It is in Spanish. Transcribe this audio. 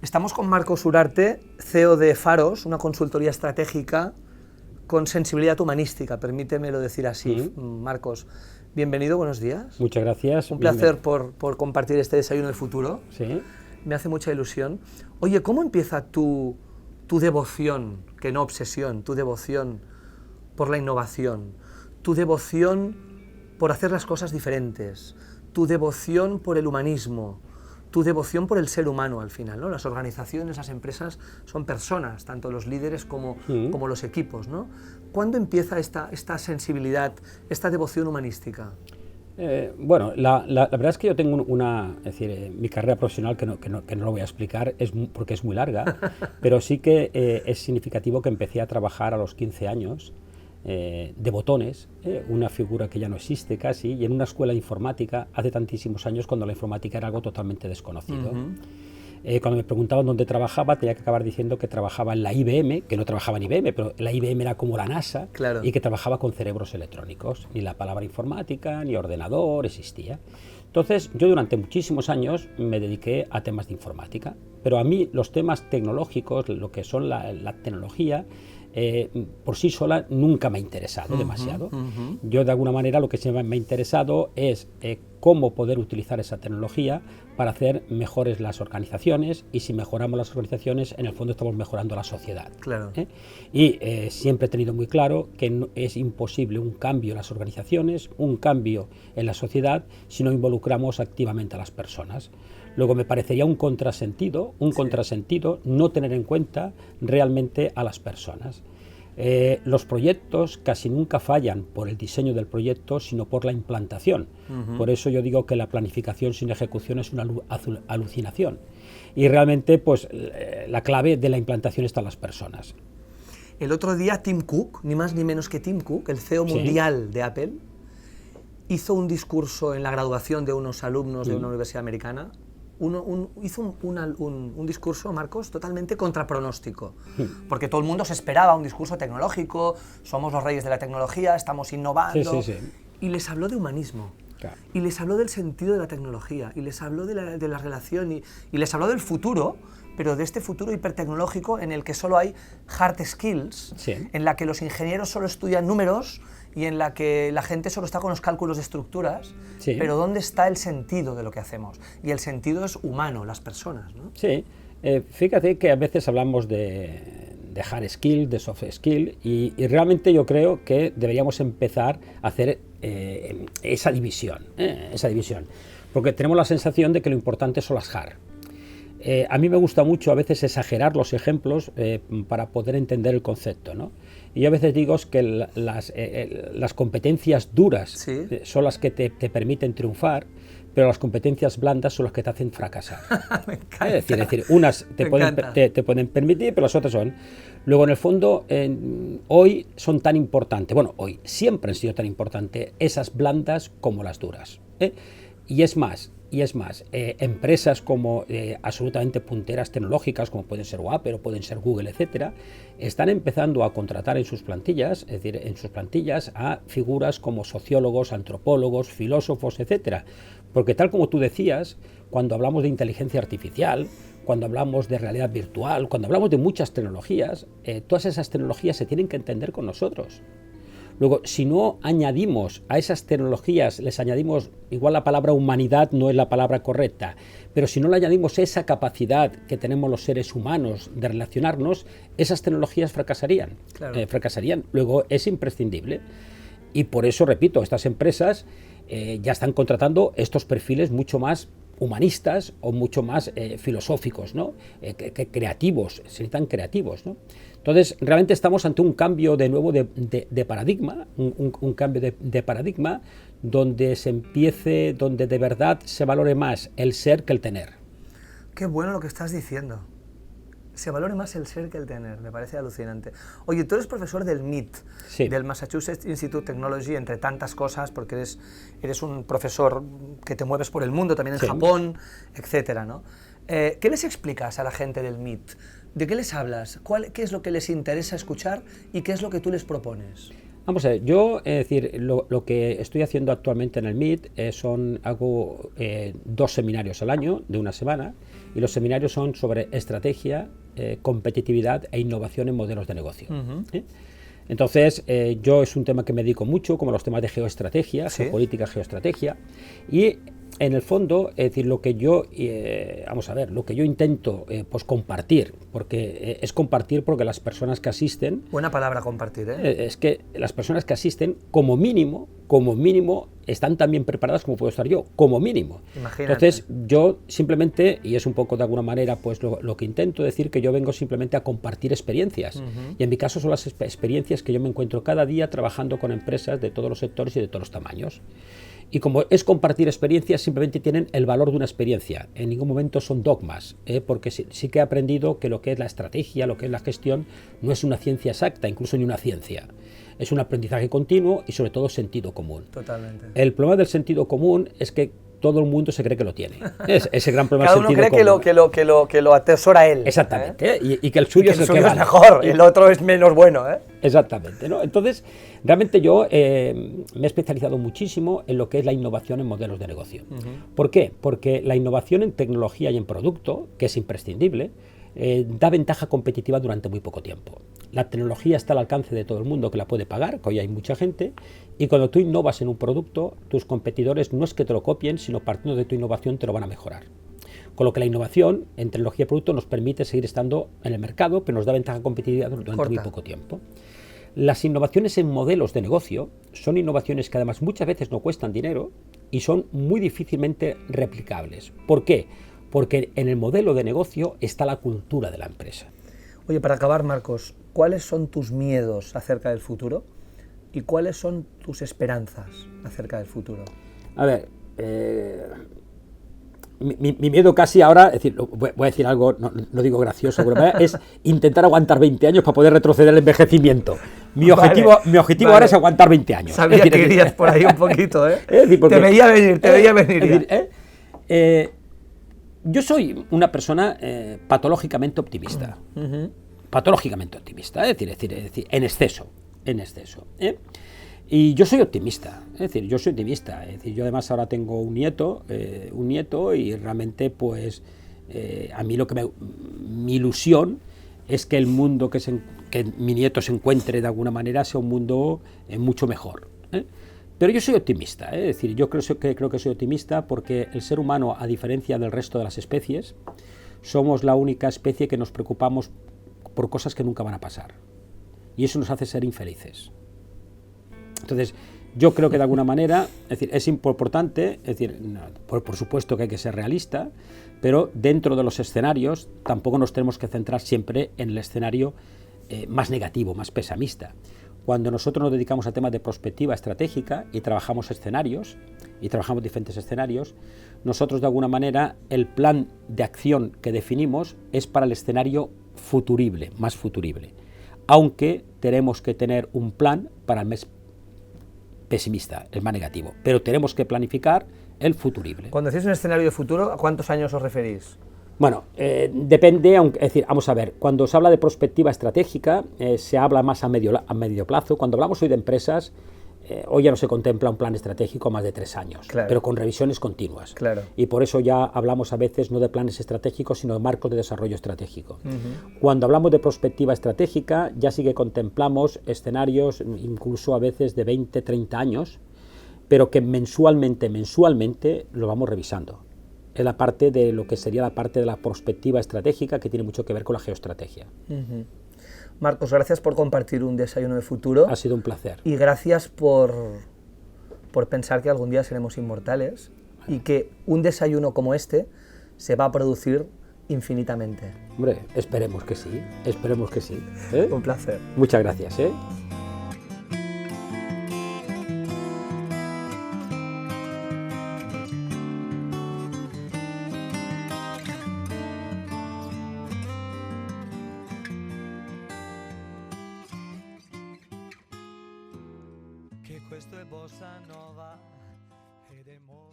Estamos con Marcos Urarte, CEO de Faros, una consultoría estratégica con sensibilidad humanística, permítemelo decir así. Marcos, bienvenido, buenos días. Muchas gracias. Un placer por compartir este desayuno del futuro. Sí. Me hace mucha ilusión. Oye, ¿cómo empieza tu devoción, que no obsesión, tu devoción por la innovación, tu devoción por hacer las cosas diferentes, tu devoción por el humanismo, tu devoción por el ser humano al final, ¿no? Las organizaciones, las empresas son personas, tanto los líderes como los equipos, ¿no? ¿Cuándo empieza esta sensibilidad, esta devoción humanística? Bueno, la verdad es que yo tengo mi carrera profesional, que no lo voy a explicar porque es muy larga, pero sí que es significativo que empecé a trabajar a los 15 años, de botones, una figura que ya no existe casi, y en una escuela de informática hace tantísimos años, cuando la informática era algo totalmente desconocido. Cuando me preguntaban dónde trabajaba, tenía que acabar diciendo que trabajaba en la IBM, que no trabajaba en IBM, pero la IBM era como la NASA, claro. Y que trabajaba con cerebros electrónicos. Ni la palabra informática, ni ordenador existía. Entonces, yo durante muchísimos años me dediqué a temas de informática, pero a mí los temas tecnológicos, lo que son la tecnología, por sí sola nunca me ha interesado demasiado. Yo, de alguna manera, lo que siempre me ha interesado es cómo poder utilizar esa tecnología para hacer mejores las organizaciones, y si mejoramos las organizaciones, en el fondo estamos mejorando la sociedad. Claro. Y siempre he tenido muy claro que es imposible un cambio en las organizaciones, un cambio en la sociedad, si no involucramos activamente a las personas. Luego me parecería un contrasentido no tener en cuenta realmente a las personas. Los proyectos casi nunca fallan por el diseño del proyecto, sino por la implantación. Por eso yo digo que la planificación sin ejecución es una alucinación. Y realmente, pues, la clave de la implantación está en las personas. El otro día Tim Cook, ni más ni menos que Tim Cook, el CEO mundial de Apple, hizo un discurso en la graduación de unos alumnos de una universidad americana. Hizo un discurso, Marcos, totalmente contra pronóstico, porque todo el mundo se esperaba un discurso tecnológico, somos los reyes de la tecnología, estamos innovando, y les habló de humanismo, y les habló del sentido de la tecnología, y les habló de la relación, y les habló del futuro, pero de este futuro hipertecnológico en el que solo hay hard skills, en la que los ingenieros solo estudian números, y en la que la gente solo está con los cálculos de estructuras, pero ¿dónde está el sentido de lo que hacemos? Y el sentido es humano, las personas, ¿no? Sí, fíjate que a veces hablamos de hard skill, de soft skill, y realmente yo creo que deberíamos empezar a hacer esa división, porque tenemos la sensación de que lo importante son las hard. A mí me gusta mucho a veces exagerar los ejemplos para poder entender el concepto, ¿no? Y yo a veces digo que las competencias duras son las que te permiten triunfar, pero las competencias blandas son las que te hacen fracasar. Me encanta. Es decir, unas te pueden permitir, pero las otras son. Luego, en el fondo, hoy son tan importantes, hoy siempre han sido tan importantes esas blandas como las duras. Y es más, empresas como absolutamente punteras tecnológicas, como pueden ser Apple o pueden ser Google, etcétera, están empezando a contratar en sus plantillas, a figuras como sociólogos, antropólogos, filósofos, etcétera. Porque, tal como tú decías, cuando hablamos de inteligencia artificial, cuando hablamos de realidad virtual, cuando hablamos de muchas tecnologías, todas esas tecnologías se tienen que entender con nosotros. Luego, si no añadimos a esas tecnologías, les añadimos, igual la palabra humanidad no es la palabra correcta, pero si no le añadimos esa capacidad que tenemos los seres humanos de relacionarnos, esas tecnologías fracasarían. Fracasarían. Luego, es imprescindible. Y por eso, repito, estas empresas ya están contratando estos perfiles mucho más humanistas o mucho más filosóficos, ¿no? Creativos, se necesitan creativos, ¿no? Entonces, realmente estamos ante un cambio de nuevo de paradigma, un cambio de paradigma donde donde de verdad se valore más el ser que el tener. Qué bueno lo que estás diciendo. Se valore más el ser que el tener, me parece alucinante. Oye, tú eres profesor del MIT, del Massachusetts Institute of Technology, entre tantas cosas, porque eres un profesor que te mueves por el mundo, también en Japón, etcétera, ¿no? ¿Qué les explicas a la gente del MIT? ¿De qué les hablas? ¿Qué es lo que les interesa escuchar y qué es lo que tú les propones? Vamos a ver, yo, es decir, lo que estoy haciendo actualmente en el MIT hago 2 seminarios al año de una semana, y los seminarios son sobre estrategia, competitividad e innovación en modelos de negocio. Entonces, yo es un tema que me dedico mucho, como los temas de geoestrategia, geopolítica, geoestrategia, y en el fondo, es decir, lo que yo intento pues compartir, porque es compartir porque las personas que asisten... Buena palabra compartir, ¿eh? Es que las personas que asisten, como mínimo, están tan bien preparadas como puedo estar yo, como mínimo. Imagínate. Entonces, yo simplemente, y es un poco de alguna manera pues lo que intento decir, que yo vengo simplemente a compartir experiencias. Y en mi caso son las experiencias que yo me encuentro cada día trabajando con empresas de todos los sectores y de todos los tamaños. Y como es compartir experiencias, simplemente tienen el valor de una experiencia. En ningún momento son dogmas, porque sí que he aprendido que lo que es la estrategia, lo que es la gestión, no es una ciencia exacta, incluso ni una ciencia. Es un aprendizaje continuo y sobre todo sentido común. Totalmente. El problema del sentido común es que todo el mundo se cree que lo tiene. Es ese gran problema del sentido común. Cada uno cree que lo atesora él. Exactamente, y que el suyo es el que es vale. mejor, el otro es menos bueno. Exactamente, ¿no? Entonces, realmente yo me he especializado muchísimo en lo que es la innovación en modelos de negocio. ¿Por qué? Porque la innovación en tecnología y en producto, que es imprescindible, da ventaja competitiva durante muy poco tiempo. La tecnología está al alcance de todo el mundo que la puede pagar, que hoy hay mucha gente, y cuando tú innovas en un producto, tus competidores no es que te lo copien, sino partiendo de tu innovación te lo van a mejorar. Con lo que la innovación en tecnología y producto nos permite seguir estando en el mercado, pero nos da ventaja competitiva durante muy poco tiempo. Las innovaciones en modelos de negocio son innovaciones que además muchas veces no cuestan dinero y son muy difícilmente replicables. ¿Por qué? Porque en el modelo de negocio está la cultura de la empresa. Oye, para acabar, Marcos, ¿cuáles son tus miedos acerca del futuro y cuáles son tus esperanzas acerca del futuro? A ver, mi miedo casi ahora, es decir, voy a decir algo, no digo gracioso, pero es intentar aguantar 20 años para poder retroceder el envejecimiento. Mi objetivo ahora es aguantar 20 años. Sabía que irías por ahí un poquito, ¿eh? Porque, te veía venir. Yo soy una persona patológicamente optimista. Patológicamente optimista, es decir, en exceso. Y yo soy optimista, yo además ahora tengo un nieto y realmente pues a mí mi ilusión es que el mundo que mi nieto se encuentre de alguna manera sea un mundo mucho mejor. Pero yo soy optimista, yo creo que soy optimista porque el ser humano, a diferencia del resto de las especies, somos la única especie que nos preocupamos por cosas que nunca van a pasar. Y eso nos hace ser infelices. Entonces, yo creo que de alguna manera, es importante, por supuesto que hay que ser realista, pero dentro de los escenarios tampoco nos tenemos que centrar siempre en el escenario más negativo, más pesimista. Cuando nosotros nos dedicamos a temas de prospectiva estratégica y trabajamos diferentes escenarios, nosotros de alguna manera el plan de acción que definimos es para el escenario futurible, más futurible, aunque tenemos que tener un plan para el mes pesimista, el más negativo, pero tenemos que planificar el futurible. Cuando decís un escenario de futuro, ¿a cuántos años os referís? Bueno, depende, vamos a ver, cuando se habla de prospectiva estratégica, se habla más a medio plazo. Cuando hablamos hoy de empresas, hoy ya no se contempla un plan estratégico a más de 3 años, claro, pero con revisiones continuas. Claro. Y por eso ya hablamos a veces no de planes estratégicos, sino de marcos de desarrollo estratégico. Cuando hablamos de prospectiva estratégica, ya sí que contemplamos escenarios incluso a veces de 20, 30 años, pero que mensualmente lo vamos revisando. Es la parte de lo que sería la parte de la prospectiva estratégica, que tiene mucho que ver con la geoestrategia. Marcos, gracias por compartir un desayuno de futuro. Ha sido un placer. Y gracias por pensar que algún día seremos inmortales y que un desayuno como este se va a producir infinitamente. Hombre, esperemos que sí. Un placer. Muchas gracias. Questo è bossa nova ed è molto